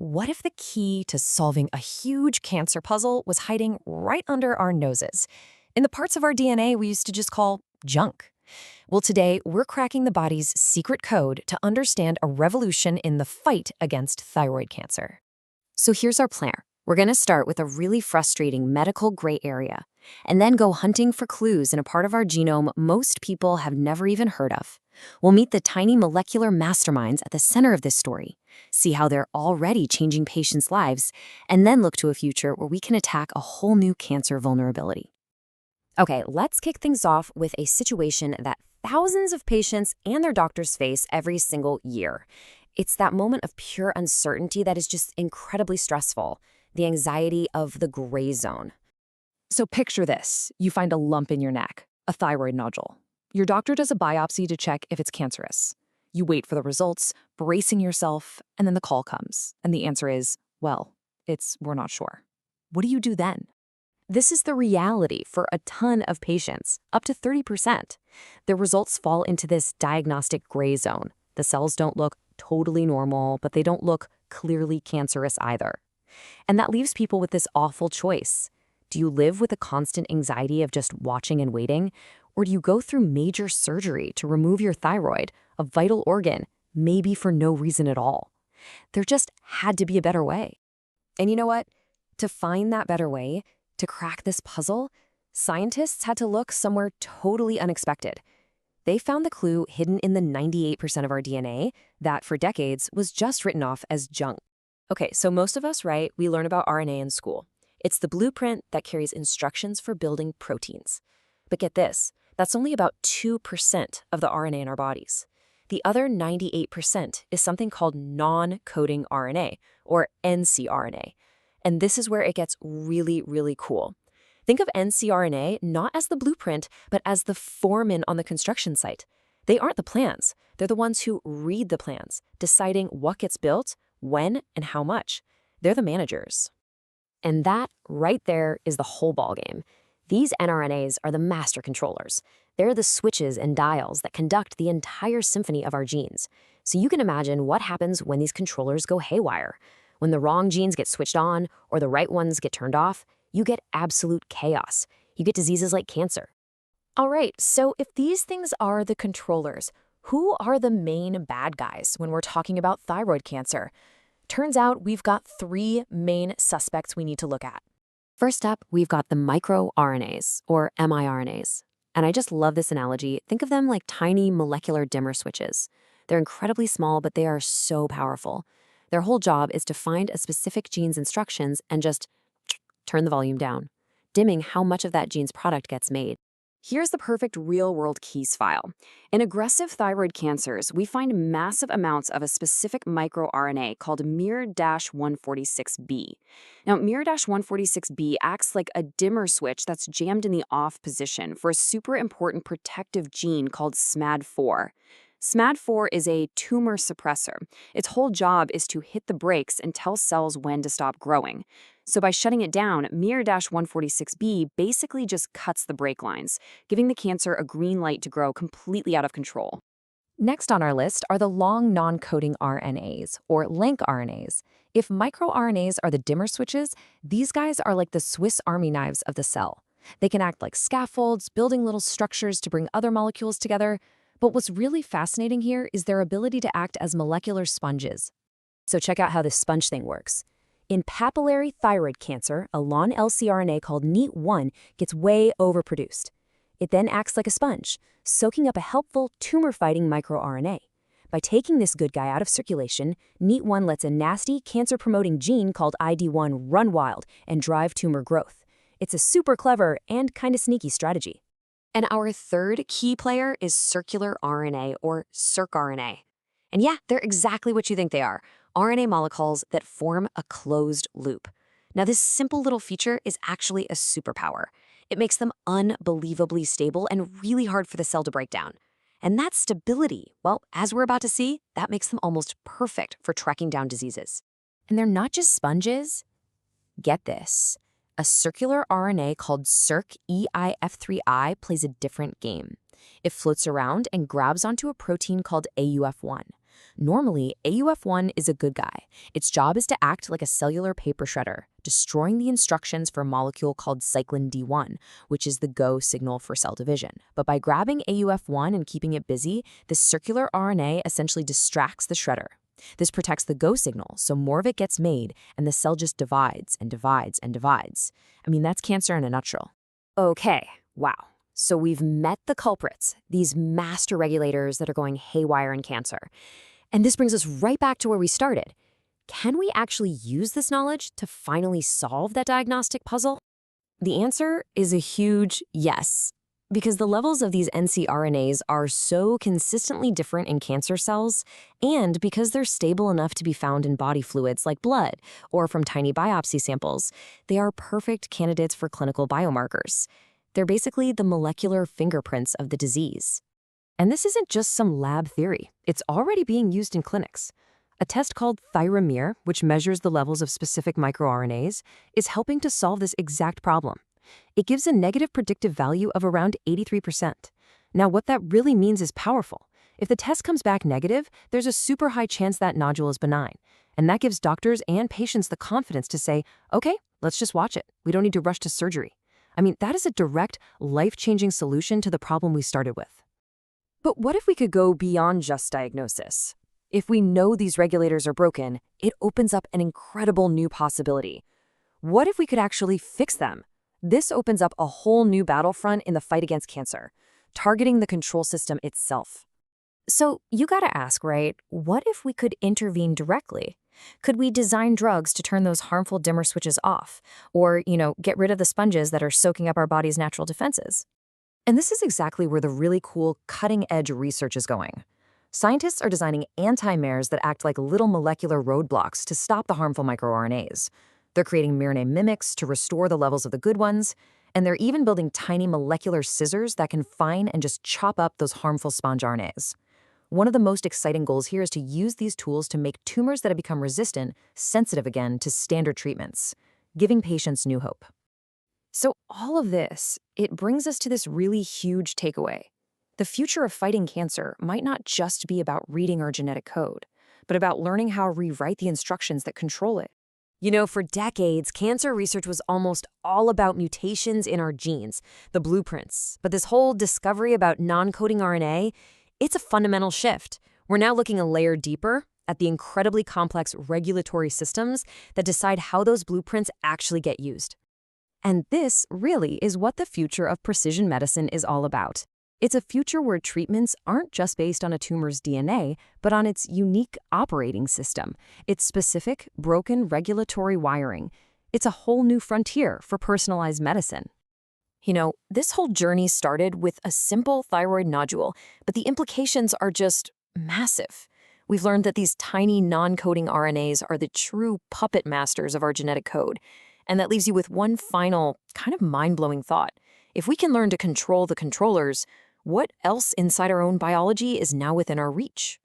what if the key to solving a huge cancer puzzle was hiding right under our noses, in the parts of our DNA we used to just call junk? Well, today we're cracking the body's secret code to understand a revolution in the fight against thyroid cancer. So here's our plan. We're going to start with a really frustrating medical gray area, and then go hunting for clues in a part of our genome most people have never even heard of. We'll meet the tiny molecular masterminds at the center of this story, see how they're already changing patients' lives, and then look to a future where we can attack a whole new cancer vulnerability. Okay, let's kick things off with a situation that thousands of patients and their doctors face every single year. It's that moment of pure uncertainty that is just incredibly stressful, the anxiety of the gray zone. So picture this. You find a lump in your neck, a thyroid nodule. Your doctor does a biopsy to check if it's cancerous. You wait for the results, bracing yourself, and then the call comes. And the answer is, well, we're not sure. What do you do then? This is the reality for a ton of patients, up to 30%. Their results fall into this diagnostic gray zone. The cells don't look totally normal, but they don't look clearly cancerous either. And that leaves people with this awful choice. Do you live with a constant anxiety of just watching and waiting? Or do you go through major surgery to remove your thyroid, a vital organ, maybe for no reason at all? There just had to be a better way. And you know what? To find that better way, to crack this puzzle, scientists had to look somewhere totally unexpected. They found the clue hidden in the 98% of our DNA that, for decades, was just written off as junk. Okay, so most of us, right, we learn about RNA in school. It's the blueprint that carries instructions for building proteins. But get this, that's only about 2% of the RNA in our bodies. The other 98% is something called non-coding RNA, or ncRNA. And this is where it gets really, really cool. Think of ncRNA not as the blueprint, but as the foreman on the construction site. They aren't the plans. They're the ones who read the plans, deciding what gets built, when, and how much. They're the managers. And that, right there, is the whole ballgame. These nRNAs are the master controllers. They're the switches and dials that conduct the entire symphony of our genes. So you can imagine what happens when these controllers go haywire. When the wrong genes get switched on, or the right ones get turned off, you get absolute chaos. You get diseases like cancer. All right, so if these things are the controllers, who are the main bad guys when we're talking about thyroid cancer? Turns out we've got three main suspects we need to look at. First up, we've got the microRNAs, or miRNAs. And I just love this analogy. Think of them like tiny molecular dimmer switches. They're incredibly small, but they are so powerful. Their whole job is to find a specific gene's instructions and just turn the volume down, dimming how much of that gene's product gets made. Here's the perfect real-world keys file. In aggressive thyroid cancers, we find massive amounts of a specific microRNA called miR-146B. Now, miR-146B acts like a dimmer switch that's jammed in the off position for a super important protective gene called SMAD4. SMAD4 is a tumor suppressor. Its whole job is to hit the brakes and tell cells when to stop growing. So by shutting it down, miR-146B basically just cuts the brake lines, giving the cancer a green light to grow completely out of control. Next on our list are the long non-coding RNAs, or lincRNAs. If microRNAs are the dimmer switches, these guys are like the Swiss Army knives of the cell. They can act like scaffolds, building little structures to bring other molecules together. But what's really fascinating here is their ability to act as molecular sponges. So check out how this sponge thing works. In papillary thyroid cancer, a long-LcRNA called NEAT1 gets way overproduced. It then acts like a sponge, soaking up a helpful tumor-fighting microRNA. By taking this good guy out of circulation, NEAT1 lets a nasty cancer-promoting gene called ID1 run wild and drive tumor growth. It's a super clever and kind of sneaky strategy. And our third key player is circular RNA, or circRNA. And yeah, they're exactly what you think they are, RNA molecules that form a closed loop. Now, this simple little feature is actually a superpower. It makes them unbelievably stable and really hard for the cell to break down. And that stability, well, as we're about to see, that makes them almost perfect for tracking down diseases. And they're not just sponges. Get this. A circular RNA called circEIF3I plays a different game. It floats around and grabs onto a protein called AUF1, Normally, AUF1 is a good guy. Its job is to act like a cellular paper shredder, destroying the instructions for a molecule called cyclin D1, which is the go signal for cell division. But by grabbing AUF1 and keeping it busy, this circular RNA essentially distracts the shredder. This protects the go signal, so more of it gets made, and the cell just divides and divides and divides. I mean, that's cancer in a nutshell. Okay, wow. So we've met the culprits, these master regulators that are going haywire in cancer. And this brings us right back to where we started. Can we actually use this knowledge to finally solve that diagnostic puzzle? The answer is a huge yes, because the levels of these ncRNAs are so consistently different in cancer cells, and because they're stable enough to be found in body fluids like blood or from tiny biopsy samples, they are perfect candidates for clinical biomarkers. They're basically the molecular fingerprints of the disease. And this isn't just some lab theory. It's already being used in clinics. A test called thyroid, which measures the levels of specific microRNAs, is helping to solve this exact problem. It gives a negative predictive value of around 83%. Now, what that really means is powerful. If the test comes back negative, there's a super high chance that nodule is benign. And that gives doctors and patients the confidence to say, okay, let's just watch it. We don't need to rush to surgery. I mean, that is a direct, life-changing solution to the problem we started with. But what if we could go beyond just diagnosis? If we know these regulators are broken, it opens up an incredible new possibility. What if we could actually fix them? This opens up a whole new battlefront in the fight against cancer, targeting the control system itself. So you gotta ask, right? What if we could intervene directly? Could we design drugs to turn those harmful dimmer switches off? Or, get rid of the sponges that are soaking up our body's natural defenses? And this is exactly where the really cool, cutting-edge research is going. Scientists are designing anti-MERs that act like little molecular roadblocks to stop the harmful microRNAs. They're creating miRNA mimics to restore the levels of the good ones, and they're even building tiny molecular scissors that can find and just chop up those harmful sponge RNAs. One of the most exciting goals here is to use these tools to make tumors that have become resistant sensitive again to standard treatments, giving patients new hope. So all of this, it brings us to this really huge takeaway. The future of fighting cancer might not just be about reading our genetic code, but about learning how to rewrite the instructions that control it. For decades, cancer research was almost all about mutations in our genes, the blueprints. But this whole discovery about non-coding RNA, it's a fundamental shift. We're now looking a layer deeper at the incredibly complex regulatory systems that decide how those blueprints actually get used. And this really is what the future of precision medicine is all about. It's a future where treatments aren't just based on a tumor's DNA, but on its unique operating system, its specific, broken regulatory wiring. It's a whole new frontier for personalized medicine. This whole journey started with a simple thyroid nodule, but the implications are just massive. We've learned that these tiny non-coding RNAs are the true puppet masters of our genetic code. And that leaves you with one final, kind of mind-blowing thought. If we can learn to control the controllers, what else inside our own biology is now within our reach?